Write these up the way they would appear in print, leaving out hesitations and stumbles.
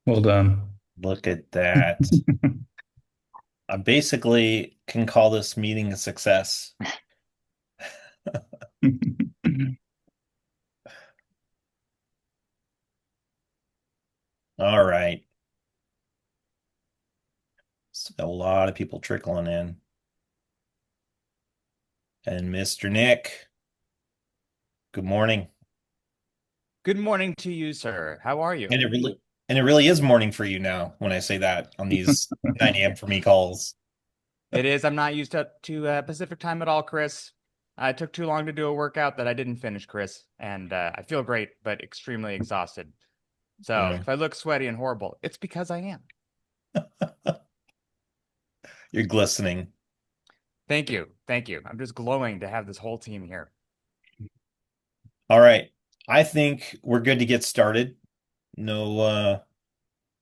Well done. Look at that. I basically can call this meeting a success. All right. So a lot of people trickling in. And Mr. Nick, good morning. Good morning to you, sir. How are you? And it really is morning for you now when I say that on these 9 a.m. for me calls. It is. I'm not used to Pacific time at all, Chris. I took too long to do a workout that I didn't finish, Chris, and I feel great, but extremely exhausted. So Yeah, if I look sweaty and horrible, it's because I am. you're glistening. Thank you. Thank you. I'm just glowing to have this whole team here. All right. I think we're good to get started. No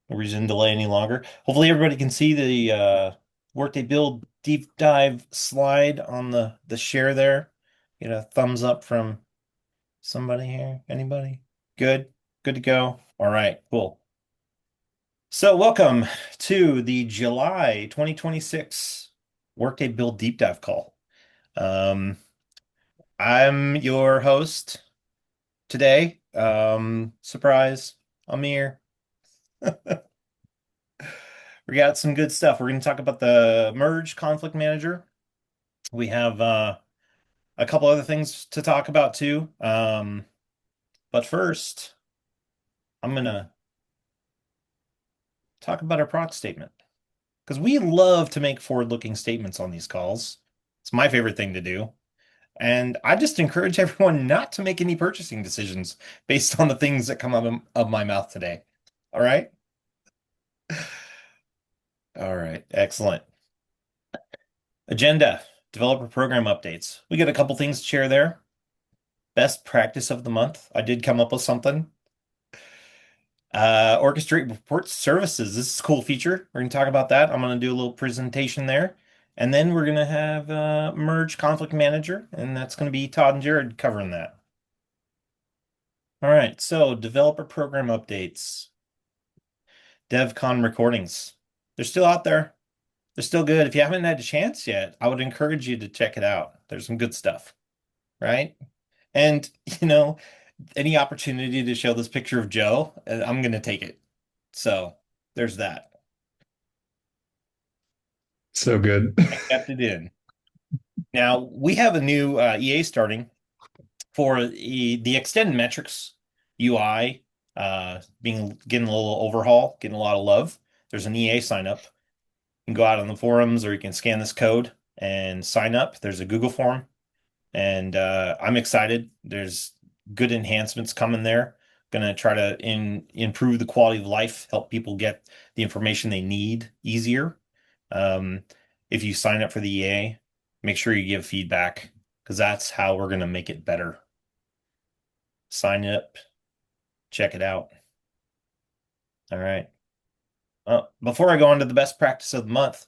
no reason to delay any longer. Hopefully everybody can see the Workday Build deep dive slide on the share there. Get a thumbs up from somebody here. Anybody? Good. Good to go. All right, cool. So welcome to the July 2026 Workday Build deep dive call. Um, I'm your host today. Surprise, Amir. We got some good stuff. We're going to talk about the merge conflict manager. We have a couple other things to talk about too. But first, I'm going to talk about our product statement because we love to make forward-looking statements on these calls. It's my favorite thing to do. And I just encourage everyone not to make any purchasing decisions based on the things that come out of my mouth today. All right? All right. Excellent. Agenda, developer program updates. We got a couple things to share there. Best practice of the month. I did come up with something. Orchestrate Report Services. This is a cool feature. We're going to talk about that. I'm going to do a little presentation there. And then we're going to have Merge Conflict Manager, and that's going to be Todd and Jared covering that. All right, so developer program updates. DevCon recordings. They're still out there. They're still good. If you haven't had a chance yet, I would encourage you to check it out. There's some good stuff, right? And, you know, any opportunity to show this picture of Joe, I'm going to take it. So there's that. So good. I kept it in. Now we have a new EA starting for the extended metrics UI being getting a little overhaul, getting a lot of love. There's an EA sign up. You can go out on the forums or you can scan this code and sign up. There's a Google form, and I'm excited. There's good enhancements coming there. Gonna try to improve the quality of life, help people get the information they need easier. Um, if you sign up for the EA, make sure you give feedback because that's how we're gonna make it better. Sign up, check it out. All right. Before I go on to the best practice of the month,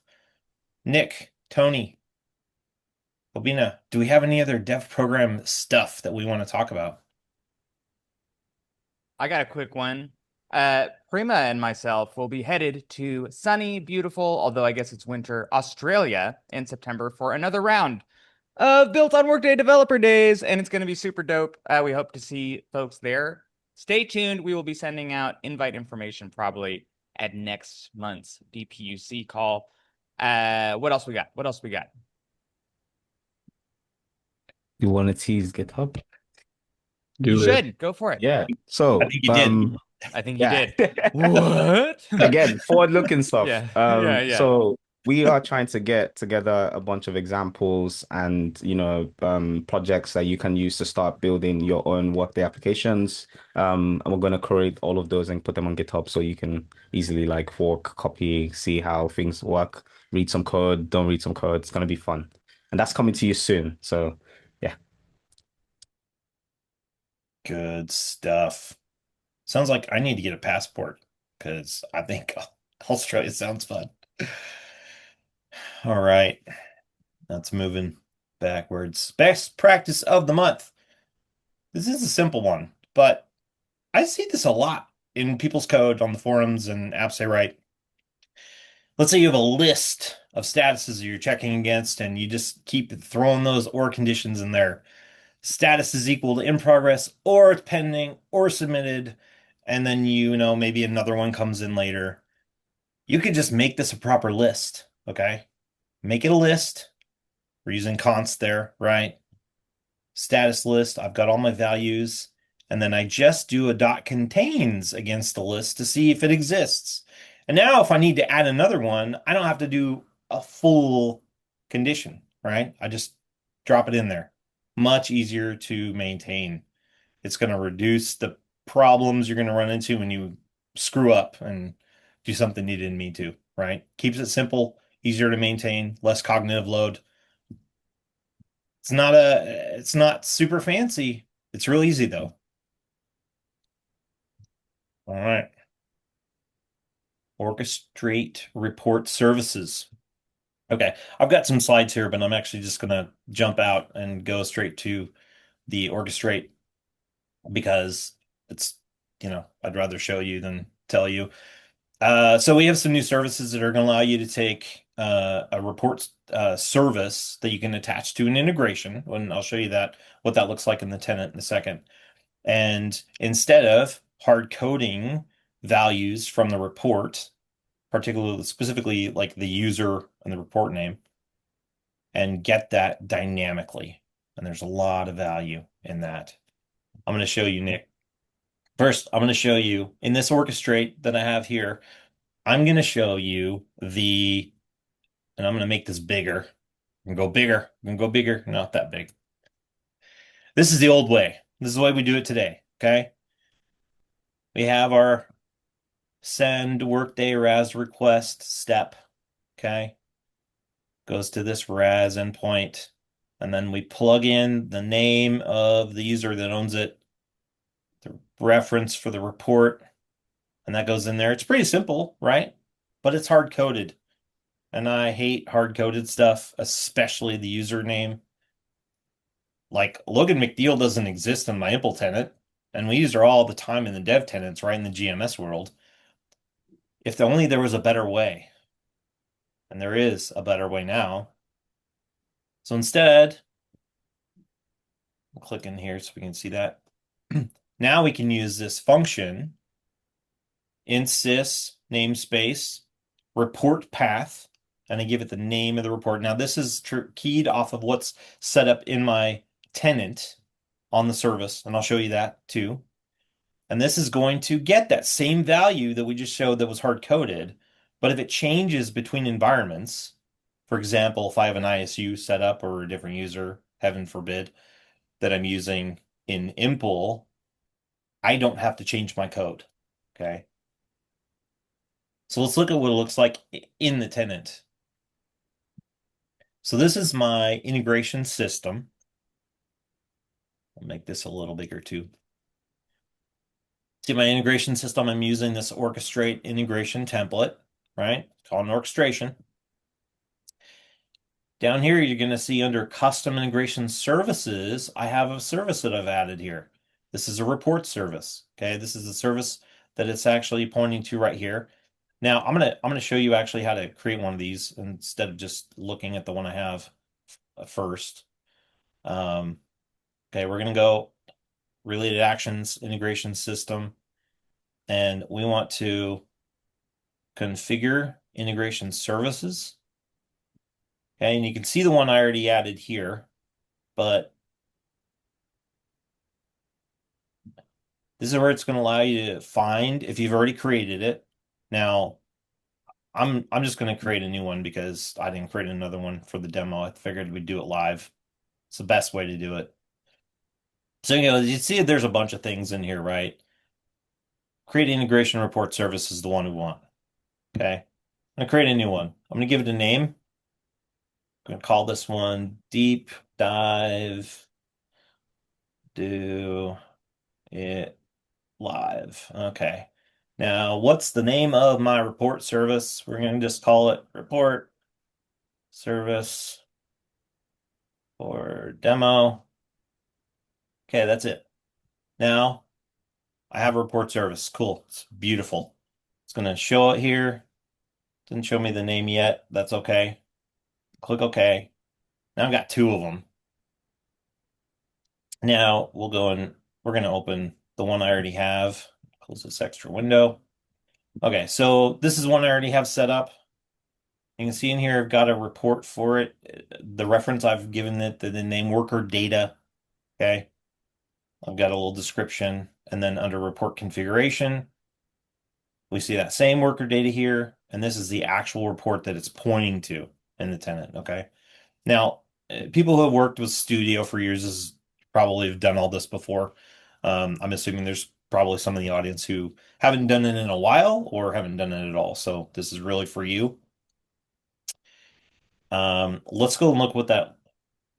Nick, Tony, Bobina, do we have any other dev program stuff that we want to talk about? I got a quick one. Prima and myself will be headed to sunny, beautiful, although I guess it's winter, Australia in September for another round of Built on Workday Developer Days, and it's going to be super dope. We hope to see folks there. Stay tuned. We will be sending out invite information probably at next month's DPUC call. What else we got? What else we got? You want to tease GitHub? You Do it. should go for it. Yeah. I So, think you did. I think you yeah. did. What? Again, forward-looking stuff. Yeah, yeah. So we are trying to get together a bunch of examples and, projects that you can use to start building your own Workday applications. And we're going to create all of those and put them on GitHub so you can easily like fork, copy, see how things work, read some code, don't read some code. It's going to be fun. And that's coming to you soon. So, yeah. Good stuff. Sounds like I need to get a passport because I think Australia sounds fun. All right, that's moving backwards. Best practice of the month. This is a simple one, but I see this a lot in people's code on the forums and apps they write, let's say you have a list of statuses you're checking against, and you just keep throwing those or conditions in there. Status is equal to in progress, or it's pending, or submitted, and then maybe another one comes in later. You could just make this a proper list, okay? Make it a list. We're using const there, right? Status list, I've got all my values, and then I just do a dot contains against the list to see if it exists. And now if I need to add another one, I don't have to do a full condition, right? I just drop it in there. Much easier to maintain. It's going to reduce the problems you're going to run into when you screw up and do something you didn't mean to, right? Keeps it simple, easier to maintain, less cognitive load. It's not super fancy. It's real easy though. All right. Orchestrate Report Services. Okay, I've got some slides here, but I'm actually just going to jump out and go straight to the Orchestrate because it's, I'd rather show you than tell you. So we have some new services that are going to allow you to take a report service that you can attach to an integration, and I'll show you what that looks like in the tenant in a second. And instead of hard coding values from the report, particularly specifically like the user and the report name, and get that dynamically. And there's a lot of value in that. I'm going to show you, Nick. First, I'm going to show you in this orchestrate that I have here, I'm going to show you and I'm going to make this bigger. I'm going to go bigger, not that big. This is the old way. This is the way we do it today, okay? We have our send Workday RAS request step, okay? Goes to this RAS endpoint, and then we plug in the name of the user that owns it, the reference for the report, and that goes in there. It's pretty simple, right? But it's hard-coded, and I hate hard-coded stuff, especially the username. Like Logan McNeil doesn't exist in my impl tenant, and we use her all the time in the dev tenants, right in the GMS world. If only there was a better way. And there is a better way now. So instead, I'll click in here so we can see that. Now we can use this function, insys namespace, report path, and I give it the name of the report. Now this is keyed off of what's set up in my tenant on the service, and I'll show you that too. And this is going to get that same value that we just showed that was hard-coded, but if it changes between environments, for example, if I have an ISU set up or a different user, heaven forbid, that I'm using in impl, I don't have to change my code, okay? So let's look at what it looks like in the tenant. So this is my integration system. I'll make this a little bigger too. See my integration system, I'm using this Orchestrate integration template, right? It's called an orchestration. Down here, you're going to see under custom integration services, I have a service that I've added here. This is a report service, okay? This is a service that it's actually pointing to right here. Now, I'm gonna show you actually how to create one of these instead of just looking at the one I have first. Okay, we're going to go related actions, integration system, and we want to configure integration services. Okay, and you can see the one I already added here, but this is where it's going to allow you to find if you've already created it. Now, I'm just going to create a new one because I didn't create another one for the demo. I figured we'd do it live. It's the best way to do it. So, you see there's a bunch of things in here, right? Create integration report service is the one we want. Okay. I'm going to create a new one. I'm going to give it a name. I'm going to call this one Deep Dive Do It Live. Okay. Now, what's the name of my report service? We're going to just call it report service for demo. Okay, that's it. Now, I have a report service. Cool. It's beautiful. It's going to show it here. Didn't show me the name yet. That's okay. Click OK. Now I've got 2 of them. Now we'll go and we're going to open the one I already have. Close this extra window. Okay, so this is one I already have set up. You can see in here, I've got a report for it. The reference I've given it the name worker data. Okay. I've got a little description, and then under report configuration, we see that same worker data here, and this is the actual report that it's pointing to in the tenant. Okay. Now, people who have worked with Studio for years probably have done all this before. I'm assuming there's probably some in the audience who haven't done it in a while or haven't done it at all. So this is really for you. Let's go and look what that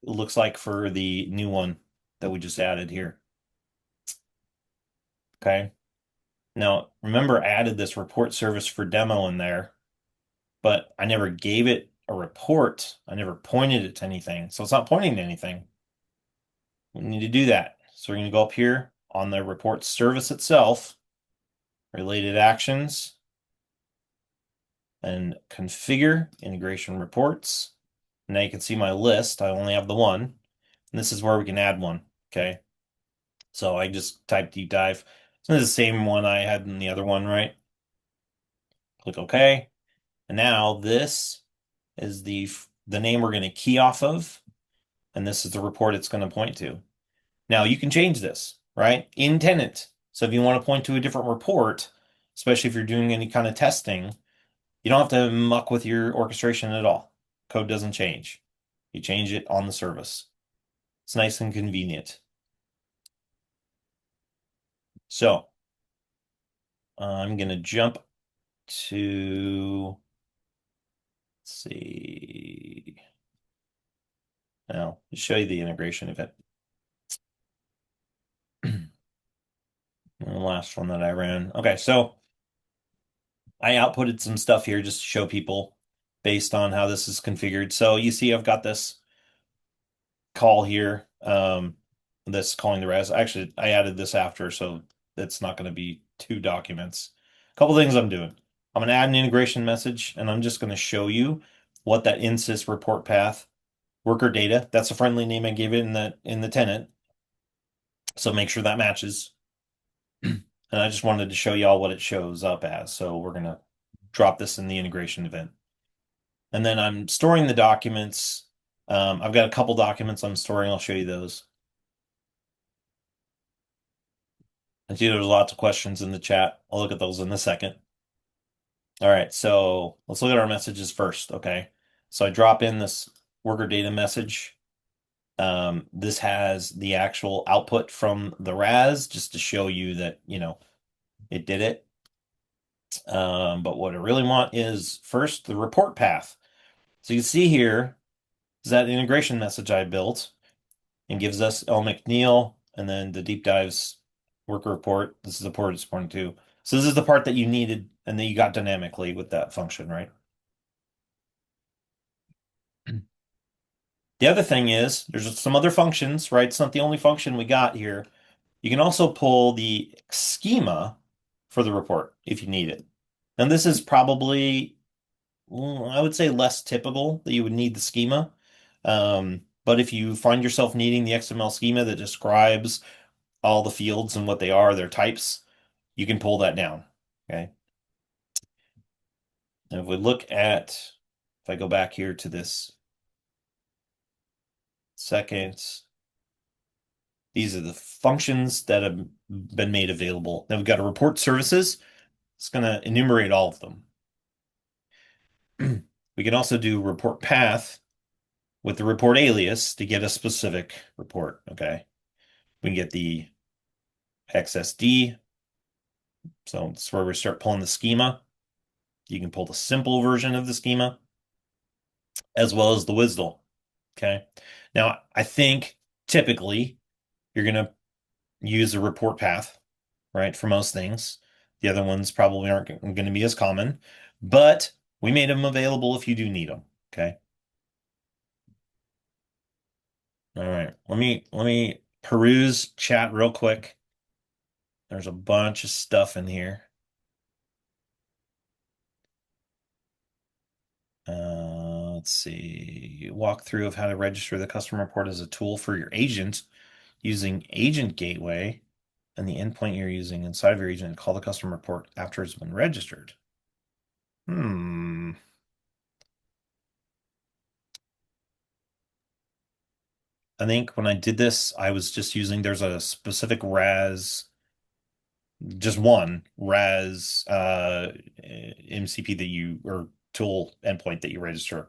looks like for the new one that we just added here. Okay. Now, remember, I added this report service for demo in there, but I never gave it a report. I never pointed it to anything. So it's not pointing to anything. We need to do that. So we're going to go up here on the report service itself, related actions, and configure integration reports. Now you can see my list. I only have the one. And this is where we can add one. Okay. So I just type deep dive. So this is the same one I had in the other one, right? Click OK. And now this is the name we're going to key off of. And this is the report it's going to point to. Now you can change this, right? In tenant. So if you want to point to a different report, especially if you're doing any kind of testing, you don't have to muck with your orchestration at all. Code doesn't change. You change it on the service. It's nice and convenient. So I'm going to jump to, let's see. Now, to show you the integration event. The last one that I ran. Okay, so I outputted some stuff here just to show people based on how this is configured. So you see I've got this call here, this calling the res. Actually, I added this after, so it's not going to be 2 documents. A couple things I'm doing. I'm going to add an integration message, and I'm just going to show you what that insys report path worker data. That's a friendly name I gave it in the tenant. So make sure that matches. And I just wanted to show y'all what it shows up as. So we're going to drop this in the integration event. And then I'm storing the documents. I've got a couple documents I'm storing. I'll show you those. I see there's lots of questions in the chat. I'll look at those in a second. All right, so let's look at our messages first, okay? So I drop in this worker data message. This has the actual output from the RAS just to show you that, it did it. But what I really want is first the report path. So you can see here is that integration message I built and gives us L. McNeil and then the deep dives worker report. This is the port it's pointing to. So this is the part that you needed and that you got dynamically with that function, right? The other thing is there's some other functions, right? It's not the only function we got here. You can also pull the schema for the report if you need it. And this is probably, I would say, less typical that you would need the schema. But if you find yourself needing the XML schema that describes all the fields and what they are, their types, you can pull that down, okay? And if we look at, if I go back here to this second, these are the functions that have been made available. Then we've got a report services. It's going to enumerate all of them. We can also do report path with the report alias to get a specific report, okay? We can get the XSD. So it's where we start pulling the schema. You can pull the simple version of the schema as well as the WSDL, okay? Now, I think typically you're going to use a report path, right, for most things. The other ones probably aren't going to be as common, but we made them available if you do need them, okay? All right, let me peruse chat real quick. There's a bunch of stuff in here. Let's see. Walkthrough of how to register the customer report as a tool for your agent using Agent Gateway and the endpoint you're using inside of your agent and call the customer report after it's been registered. I think when I did this, I was just using, there's a specific RAS, just one RAS MCP that you, or tool endpoint that you register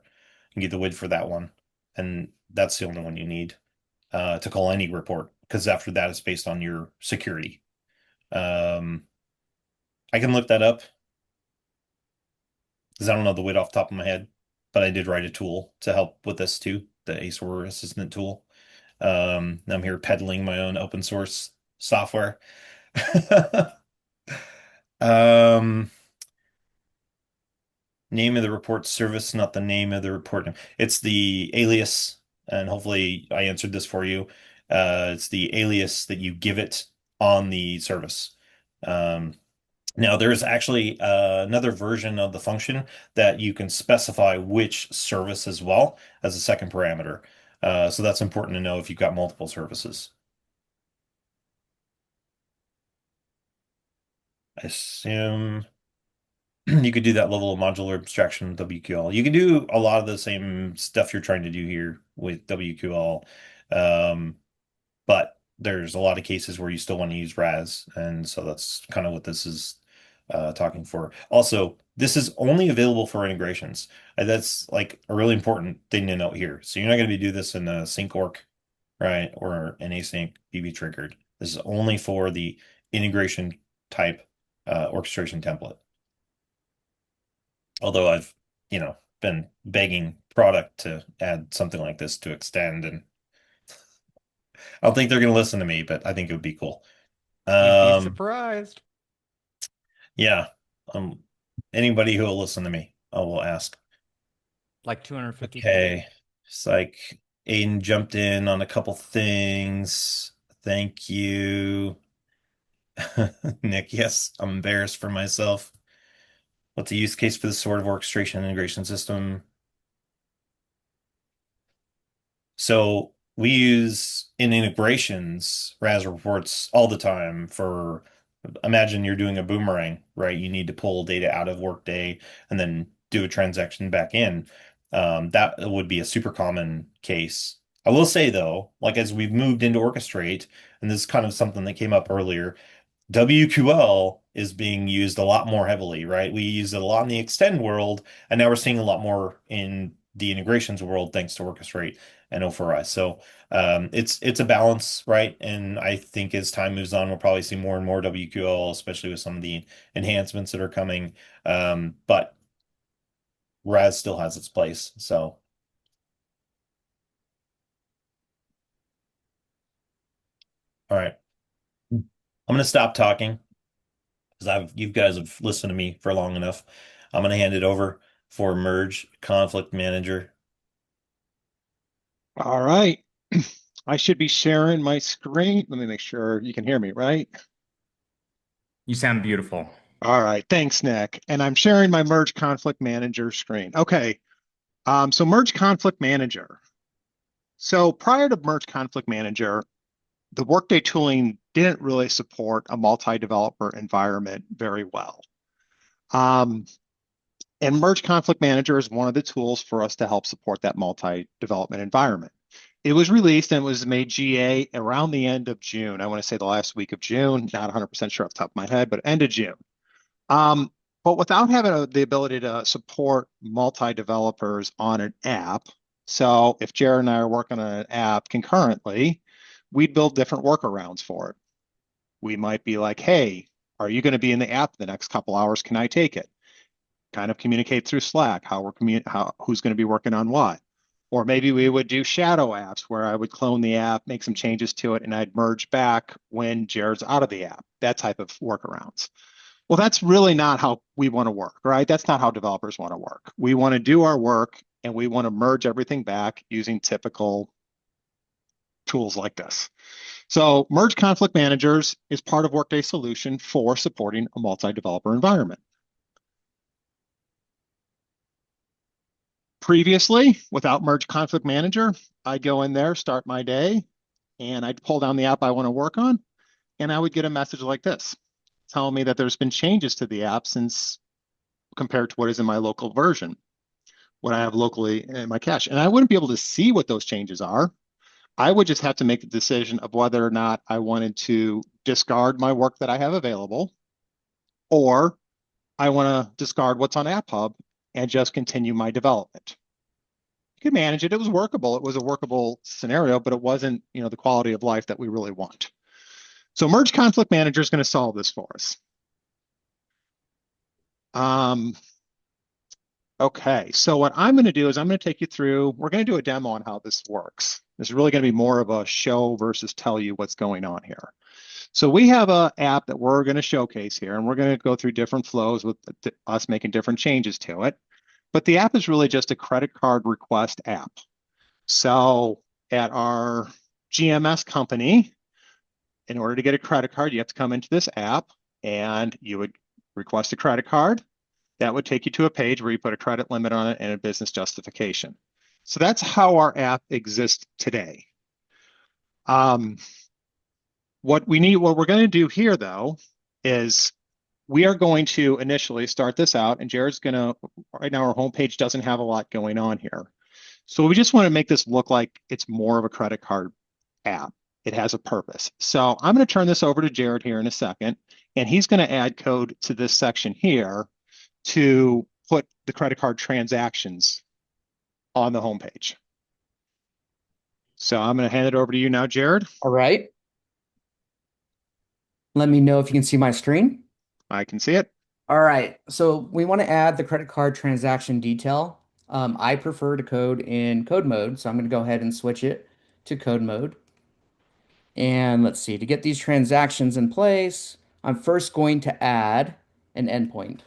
and get the WID for that one. And that's the only one you need to call any report, because after that, it's based on your security. I can look that up because I don't know the WID off the top of my head, but I did write a tool to help with this too, the ASOR assistant tool. I'm here peddling my own open source software. Name of the report service, not the name of the report. It's the alias, and hopefully I answered this for you. It's the alias that you give it on the service. Now there's actually another version of the function that you can specify which service as well as a second parameter. So that's important to know if you've got multiple services. I assume you could do that level of modular abstraction with WQL. You can do a lot of the same stuff you're trying to do here with WQL. But there's a lot of cases where you still want to use RAS. And so that's kind of what this is talking for. Also, this is only available for integrations. That's like a really important thing to note here. So you're not going to do this in a sync orc, right? Or an async BB triggered. This is only for the integration type orchestration template. Although I've, been begging product to add something like this to extend, and I don't think they're going to listen to me, but I think it would be cool. You'd be surprised. Yeah. Anybody who will listen to me, I will ask. Like 250 Okay. It's like Aiden jumped in on a couple things. Thank you. Nick, yes, I'm embarrassed for myself. What's the use case for this sort of orchestration integration system? So we use in integrations RAS reports all the time for, imagine you're doing a boomerang, right? You need to pull data out of Workday and then do a transaction back in. That would be a super common case. I will say though, like as we've moved into Orchestrate, and this is kind of something that came up earlier, WQL is being used a lot more heavily, right? We use it a lot in the extend world, and now we're seeing a lot more in the integrations world thanks to Orchestrate and O4i. So it's a balance, right? And I think as time moves on, we'll probably see more and more WQL, especially with some of the enhancements that are coming. But RAS still has its place. So all right. I'm going to stop talking because you guys have listened to me for long enough. I'm going to hand it over for Merge Conflict Manager. All right. I should be sharing my screen. Let me make sure you can hear me, right? You sound beautiful. All right. Thanks, Nick. And I'm sharing my Merge Conflict Manager screen. Okay. So Merge Conflict Manager. So prior to Merge Conflict Manager, the Workday tooling didn't really support a multi-developer environment very well. And Merge Conflict Manager is one of the tools for us to help support that multi-development environment. It was released and was made GA around the end of June. I want to say the last week of June, not 100% sure off the top of my head, but end of June. But without having the ability to support multi-developers on an app, so if Jared and I are working on an app concurrently, we'd build different workarounds for it. We might be like, hey, are you going to be in the app the next couple hours? Can I take it? Kind of communicate through Slack who's going to be working on what. Or maybe we would do shadow apps where I would clone the app, make some changes to it, and I'd merge back when Jared's out of the app, that type of workarounds. Well, that's really not how we want to work, right? That's not how developers want to work. We want to do our work and we want to merge everything back using typical tools like this. So Merge Conflict Managers is part of Workday's solution for supporting a multi-developer environment. Previously, without Merge Conflict Manager, I'd go in there, start my day, and I'd pull down the app I want to work on, and I would get a message like this, telling me that there's been changes to the app since compared to what is in my local version, what I have locally in my cache. And I wouldn't be able to see what those changes are. I would just have to make the decision of whether or not I wanted to discard my work that I have available, or I want to discard what's on AppHub and just continue my development. You could manage it. It was workable. It was a workable scenario, but it wasn't, the quality of life that we really want. So Merge Conflict Manager is going to solve this for us. Okay, so what I'm going to do is I'm going to take you through, we're going to do a demo on how this works. This is really going to be more of a show versus tell you what's going on here. So we have an app that we're going to showcase here, and we're going to go through different flows with us making different changes to it. But the app is really just a credit card request app. So at our GMS company, in order to get a credit card, you have to come into this app and you would request a credit card. That would take you to a page where you put a credit limit on it and a business justification. So that's how our app exists today. What we're going to do here, though, is we are going to initially start this out, and Jared's going to, right now our homepage doesn't have a lot going on here. So we just want to make this look like it's more of a credit card app. It has a purpose. So I'm going to turn this over to Jared here in a second, and he's going to add code to this section here to put the credit card transactions on the homepage. So I'm going to hand it over to you now, Jared. All right. Let me know if you can see my screen. I can see it. All right. So we want to add the credit card transaction detail. I prefer to code in code mode, so I'm going to go ahead and switch it to code mode. And let's see, to get these transactions in place, I'm first going to add an endpoint.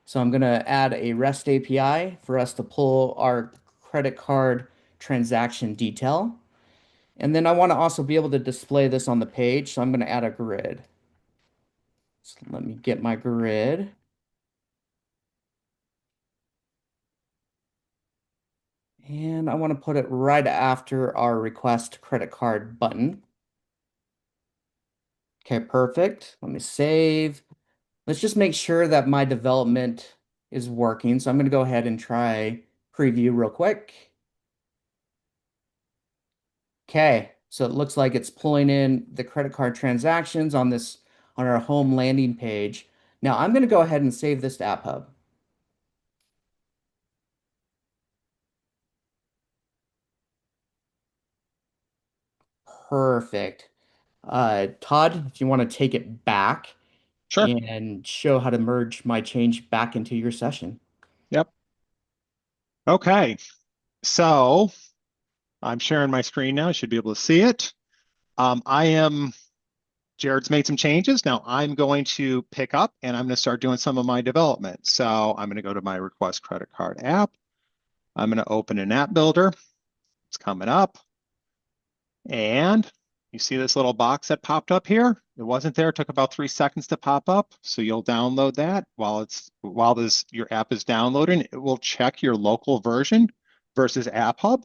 So I'm going to add a REST API for us to pull our credit card transaction detail. And then I want to also be able to display this on the page, so I'm going to add a grid. So let me get my grid. And I want to put it right after our request credit card button. Okay, perfect. Let me save. Let's just make sure that my development is working. So I'm going to go ahead and try preview real quick. Okay, so it looks like it's pulling in the credit card transactions on our home landing page. Now I'm going to go ahead and save this to AppHub. Perfect. Todd, if you want to take it back. Sure. And show how to merge my change back into your session. Yep. Okay. So I'm sharing my screen now. I should be able to see it. Jared's made some changes. Now I'm going to pick up and I'm going to start doing some of my development. So I'm going to go to my request credit card app. I'm going to open an app builder. It's coming up. And you see this little box that popped up here? It wasn't there. It took about 3 seconds to pop up. So you'll download that. While your app is downloading, it will check your local version versus AppHub.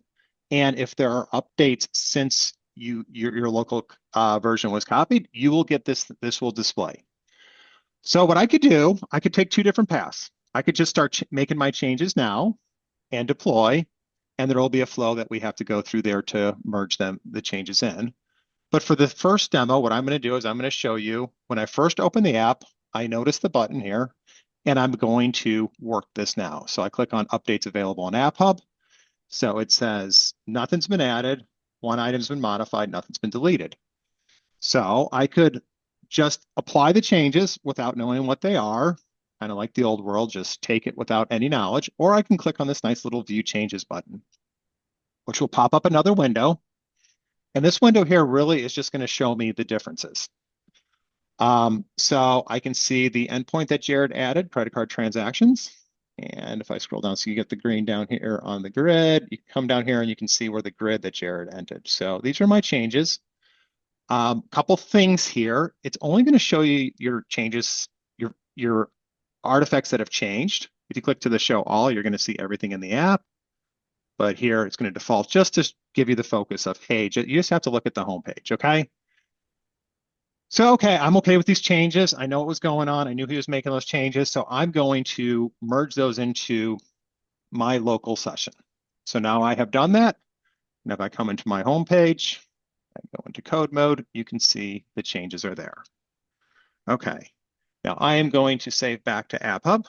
And if there are updates since your local version was copied, you will get this will display. So what I could do, I could take 2 different paths. I could just start making my changes now and deploy, and there will be a flow that we have to go through there to merge the changes in. But for the first demo, what I'm going to do is I'm going to show you when I first open the app, I notice the button here, and I'm going to work this now. So I click on updates available on AppHub. So it says nothing's been added, 1 item's been modified, nothing's been deleted. So I could just apply the changes without knowing what they are, kind of like the old world, just take it without any knowledge, or I can click on this nice little view changes button, which will pop up another window. And this window here really is just going to show me the differences. So I can see the endpoint that Jared added, credit card transactions, And if I scroll down, so you get the green down here on the grid, you come down here and you can see where the grid that Jared entered. So these are my changes. Couple things here. It's only going to show you your changes, your artifacts that have changed. If you click to the show all, you're going to see everything in the app. But here it's going to default just to give you the focus of, hey, you just have to look at the home page, okay? So, okay, I'm okay with these changes. I know what was going on. I knew he was making those changes. So I'm going to merge those into my local session. So now I have done that. And if I come into my home page, I go into code mode, you can see the changes are there. Okay, now I am going to save back to AppHub,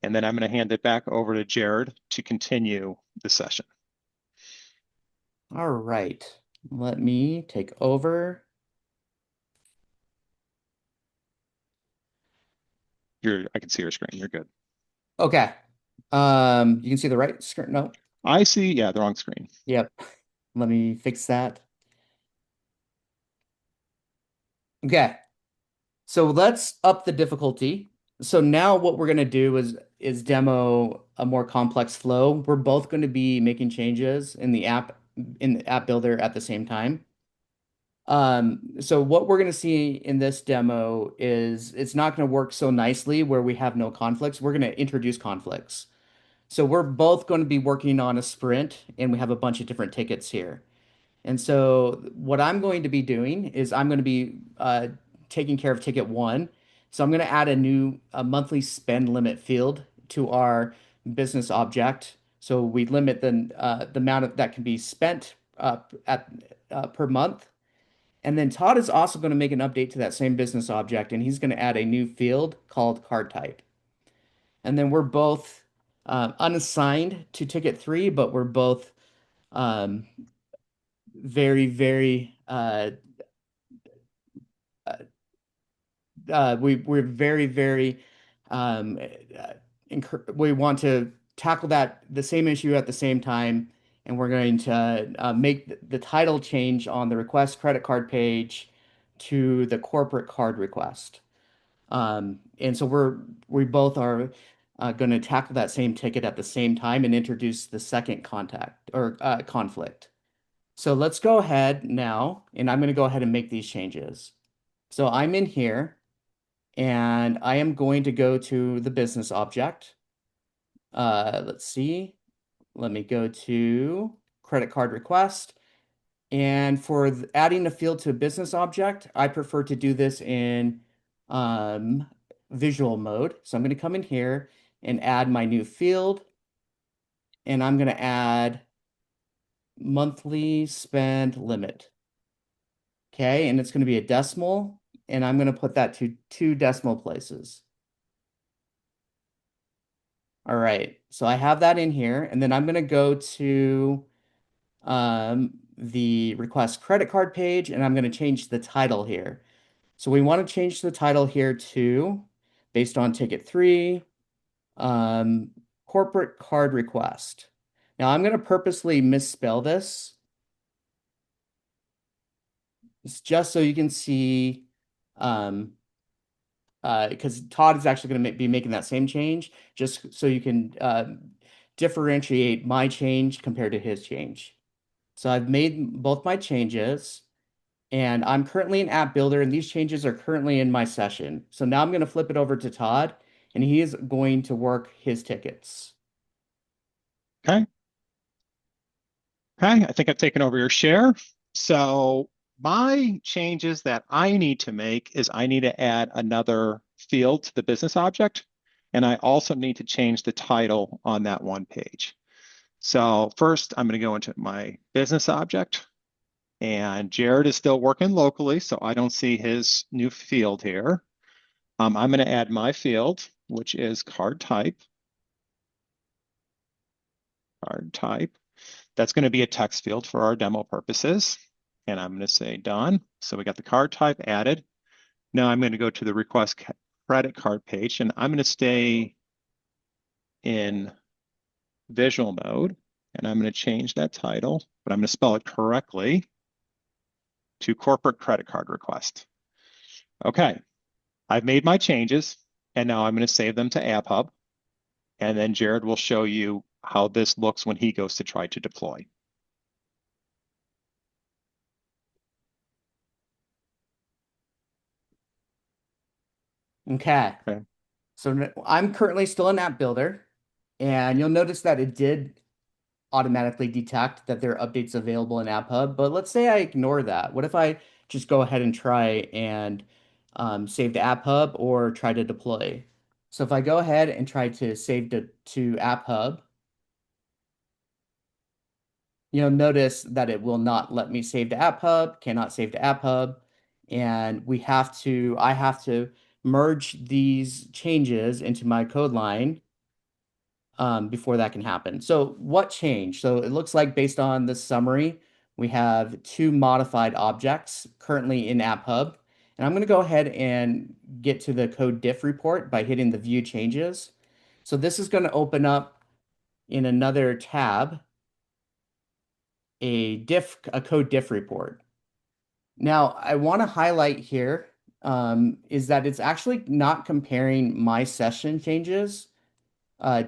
and then I'm going to hand it back over to Jared to continue the session. All right, let me take over. I can see your screen. You're good. Okay. You can see the right screen. No. I see. Yeah, the wrong screen. Yep. Let me fix that. Okay. So let's up the difficulty. So now what we're going to do is demo a more complex flow. We're both going to be making changes in the app builder at the same time. So what we're going to see in this demo is it's not going to work so nicely where we have no conflicts. We're going to introduce conflicts. So we're both going to be working on a sprint, and we have a bunch of different tickets here. And so what I'm going to be doing is I'm going to be taking care of ticket 1. So I'm going to add a monthly spend limit field to our business object. So we limit the amount that can be spent per month. And then Todd is also going to make an update to that same business object, and he's going to add a new field called card type. And then we're both unassigned to ticket 3, but we're both very, very we're very, very we want to tackle the same issue at the same time, and we're going to make the title change on the request credit card page to the corporate card request. And so we both are going to tackle that same ticket at the same time and introduce the second contact or conflict. So let's go ahead now, and I'm going to go ahead and make these changes. So I'm in here, and I am going to go to the business object. Let's see. Let me go to credit card request. And for adding a field to a business object, I prefer to do this in visual mode. So I'm going to come in here and add my new field. And I'm going to add monthly spend limit. Okay, and it's going to be a decimal, and I'm going to put that to 2 decimal places. All right, so I have that in here, and then I'm going to go to the request credit card page, and I'm going to change the title here. So we want to change the title here to, based on ticket 3, corporate card request. Now I'm going to purposely misspell this. It's just so you can see, because Todd is actually going to be making that same change, just so you can differentiate my change compared to his change. So I've made both my changes, and I'm currently in App Builder, and these changes are currently in my session. So now I'm going to flip it over to Todd, and he is going to work his tickets. Okay. Okay, I think I've taken over your share. So my changes that I need to make is I need to add another field to the business object, and I also need to change the title on that one page. So first, I'm going to go into my business object, and Jared is still working locally, so I don't see his new field here. I'm going to add my field, which is card type. Card type. That's going to be a text field for our demo purposes. And I'm going to say done. So we got the card type added. Now I'm going to go to the request credit card page, and I'm going to stay in visual mode, and I'm going to change that title, but I'm going to spell it correctly to corporate credit card request. Okay, I've made my changes, and now I'm going to save them to AppHub. And then Jared will show you how this looks when he goes to try to deploy. Okay. Okay. So I'm currently still in App Builder, and you'll notice that it did automatically detect that there are updates available in AppHub. But let's say I ignore that. What if I just go ahead and try and save to AppHub or try to deploy? So if I go ahead and try to save to AppHub, you'll notice that it will not let me save to AppHub, cannot save to AppHub, and I have to merge these changes into my code line before that can happen. So what changed? So it looks like based on the summary, we have two modified objects currently in AppHub. And I'm going to go ahead and get to the code diff report by hitting the view changes. So this is going to open up in another tab a code diff report. Now, I want to highlight here is that it's actually not comparing my session changes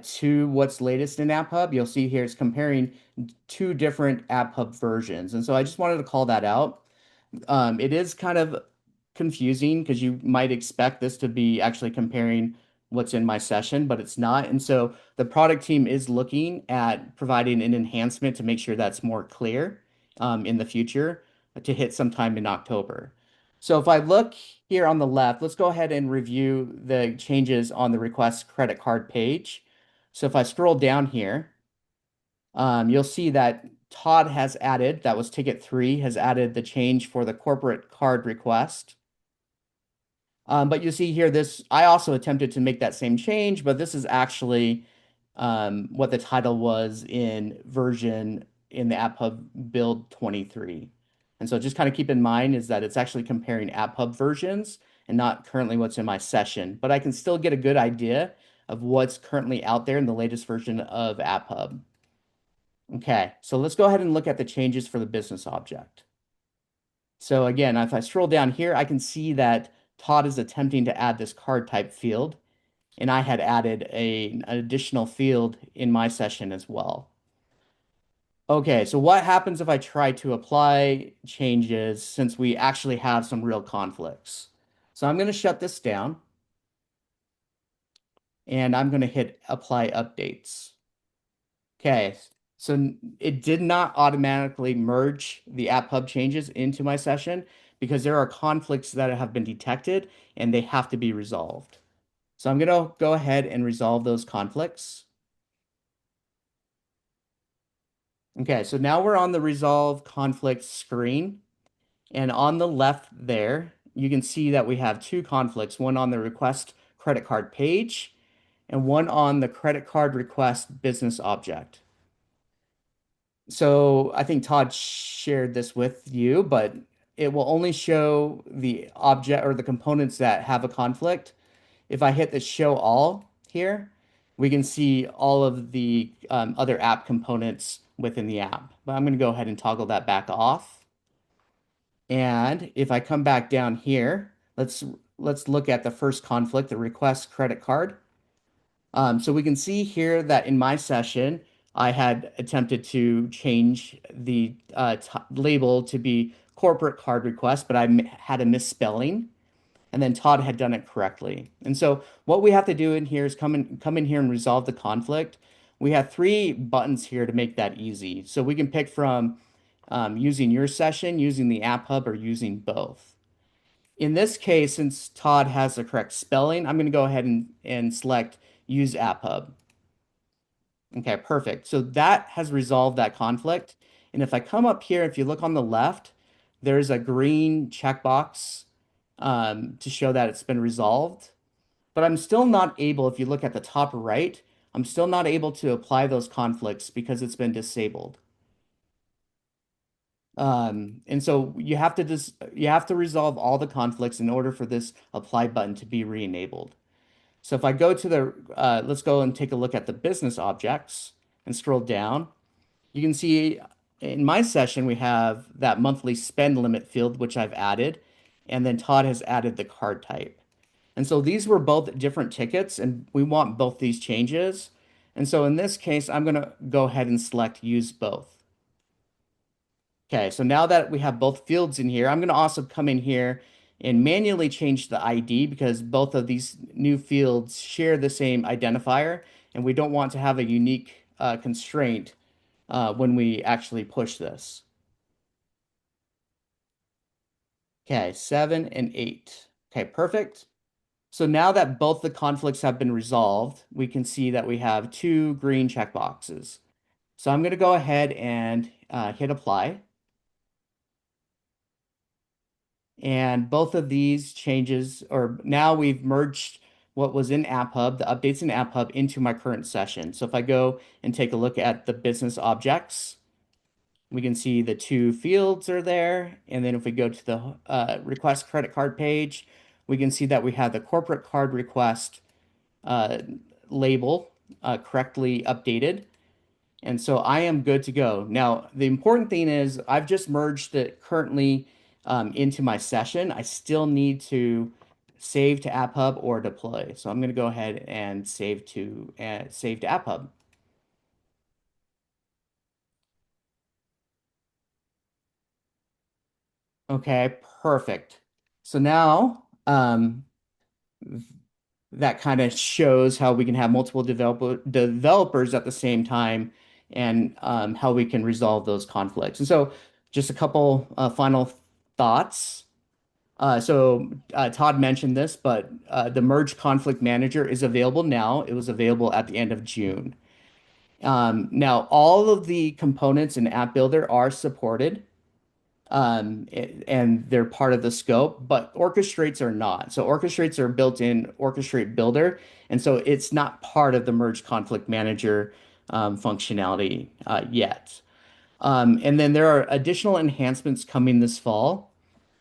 to what's latest in AppHub. You'll see here it's comparing two different AppHub versions. And so I just wanted to call that out. It is kind of confusing because you might expect this to be actually comparing what's in my session, but it's not. And so the product team is looking at providing an enhancement to make sure that's more clear in the future to hit sometime in October. So if I look here on the left, let's go ahead and review the changes on the request credit card page. So if I scroll down here, you'll see that Todd has added, that was ticket 3, has added the change for the corporate card request. But you see here, I also attempted to make that same change, but this is actually what the title was in the AppHub build 23. And so just kind of keep in mind is that it's actually comparing AppHub versions and not currently what's in my session. But I can still get a good idea of what's currently out there in the latest version of AppHub. Okay, so let's go ahead and look at the changes for the business object. So again, if I scroll down here, I can see that Todd is attempting to add this card type field, and I had added an additional field in my session as well. Okay, so what happens if I try to apply changes since we actually have some real conflicts? So I'm going to shut this down, and I'm going to hit apply updates. Okay, so it did not automatically merge the AppHub changes into my session because there are conflicts that have been detected and they have to be resolved. So I'm going to go ahead and resolve those conflicts. Okay, so now we're on the resolve conflict screen. And on the left there, you can see that we have two conflicts, one on the request credit card page and one on the credit card request business object. So I think Todd shared this with you, but it will only show the object or the components that have a conflict. If I hit the show all here, we can see all of the other app components within the app. But I'm going to go ahead and toggle that back off. And if I come back down here, let's look at the first conflict, the request credit card. So we can see here that in my session, I had attempted to change the label to be corporate card request, but I had a misspelling, and then Todd had done it correctly. And so what we have to do in here is come in here and resolve the conflict. We have 3 buttons here to make that easy. So we can pick from using your session, using the AppHub, or using both. In this case, since Todd has the correct spelling, I'm going to go ahead and select use AppHub. Okay, perfect. So that has resolved that conflict. And if I come up here, if you look on the left, there's a green checkbox to show that it's been resolved. But I'm still not able, if you look at the top right, I'm still not able to apply those conflicts because it's been disabled. And so you have to resolve all the conflicts in order for this apply button to be re-enabled. So if I go to let's go and take a look at the business objects and scroll down, you can see in my session, we have that monthly spend limit field, which I've added, and then Todd has added the card type. And so these were both different tickets, and we want both these changes. And so in this case, I'm going to go ahead and select use both. Okay, so now that we have both fields in here, I'm going to also come in here and manually change the ID because both of these new fields share the same identifier, and we don't want to have a unique constraint when we actually push this. Okay, 7 and 8. Okay, perfect. So now that both the conflicts have been resolved, we can see that we have 2 green checkboxes. So I'm going to go ahead and hit apply. And both of these changes, or now we've merged what was in AppHub, the updates in AppHub, into my current session. So if I go and take a look at the business objects, we can see the 2 fields are there. And then if we go to the request credit card page, we can see that we have the corporate card request label correctly updated. And so I am good to go. Now, the important thing is I've just merged it currently into my session. I still need to save to AppHub or deploy. So I'm going to go ahead and save to AppHub. Okay, perfect. So now that kind of shows how we can have multiple developers at the same time and how we can resolve those conflicts. And so just a couple final thoughts. Todd mentioned this, but the Merge Conflict Manager is available now. It was available at the end of June. Now, all of the components in App Builder are supported and they're part of the scope, but orchestrates are not. So orchestrates are built in Orchestrate Builder, and so it's not part of the Merge Conflict Manager functionality yet. And then there are additional enhancements coming this fall.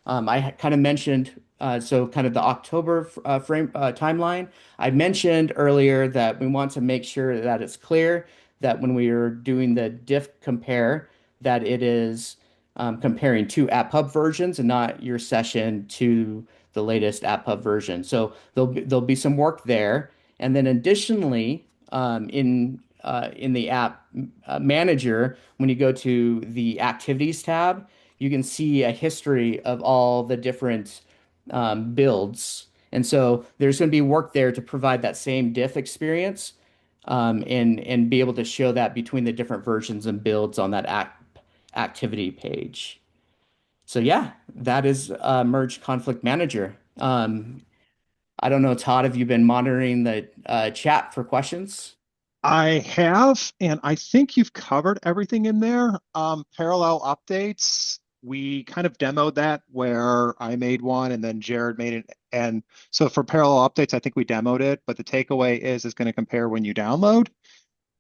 I kind of mentioned so kind of the October timeline. I mentioned earlier that we want to make sure that it's clear that when we are doing the diff compare, that it is comparing 2 AppHub versions and not your session to the latest AppHub version. So there'll be some work there. And then additionally, in the app manager, when you go to the activities tab, you can see a history of all the different builds. And so there's going to be work there to provide that same diff experience and be able to show that between the different versions and builds on that activity page. So yeah, that is Merge Conflict Manager. I don't know, Todd, have you been monitoring the chat for questions? I have, and I think you've covered everything in there. Parallel updates, we kind of demoed that where I made one and then Jared made it. And so for parallel updates, I think we demoed it, but the takeaway is it's going to compare when you download.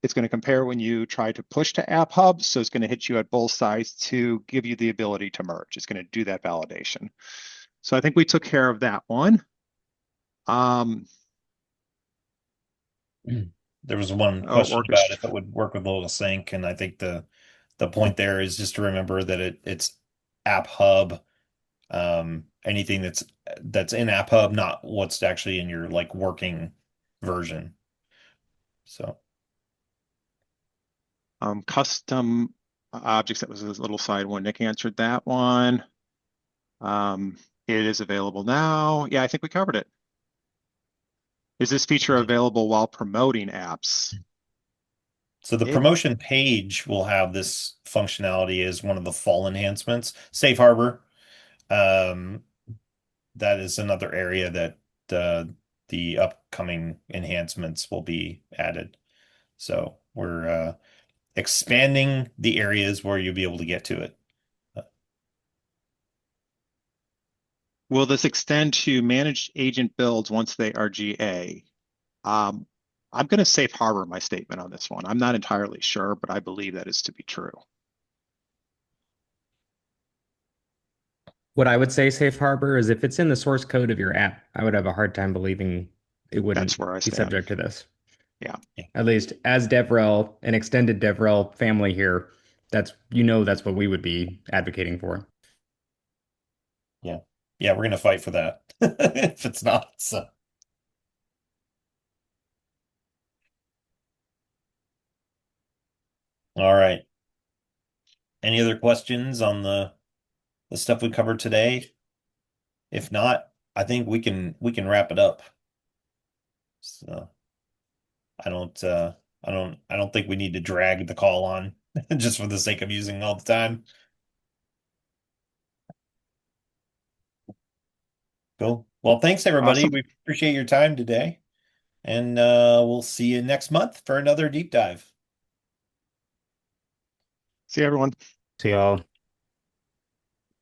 It's going to compare when you try to push to AppHub. So it's going to hit you at both sides to give you the ability to merge. It's going to do that validation. So I think we took care of that one. There was one question about if it would work with Local Sync, and I think the point there is just to remember that it's AppHub, anything that's in AppHub, not what's actually in your like working version. So custom objects, that was a little side one. Nick answered that one. It is available now. Yeah, I think we covered it. Is this feature available while promoting apps? So the promotion page will have this functionality as one of the fall enhancements. Safe Harbor, that is another area that the upcoming enhancements will be added. So we're expanding the areas where you'll be able to get to it. Will this extend to managed agent builds once they are GA? I'm going to safe harbor my statement on this one. I'm not entirely sure, but I believe that is to be true. What I would say safe harbor is if it's in the source code of your app, I would have a hard time believing it wouldn't be subject to this. Yeah. At least as DevRel, an extended DevRel family here, that's what we would be advocating for. Yeah. Yeah, we're going to fight for that if it's not. So. All right. Any other questions on the stuff we covered today? If not, I think we can wrap it up. So I don't think we need to drag the call on just for the sake of using all the time. Cool. Well, thanks everybody. Awesome. We appreciate your time today. And we'll see you next month for another deep dive. See you, everyone. See y'all.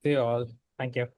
See you all. Thank you.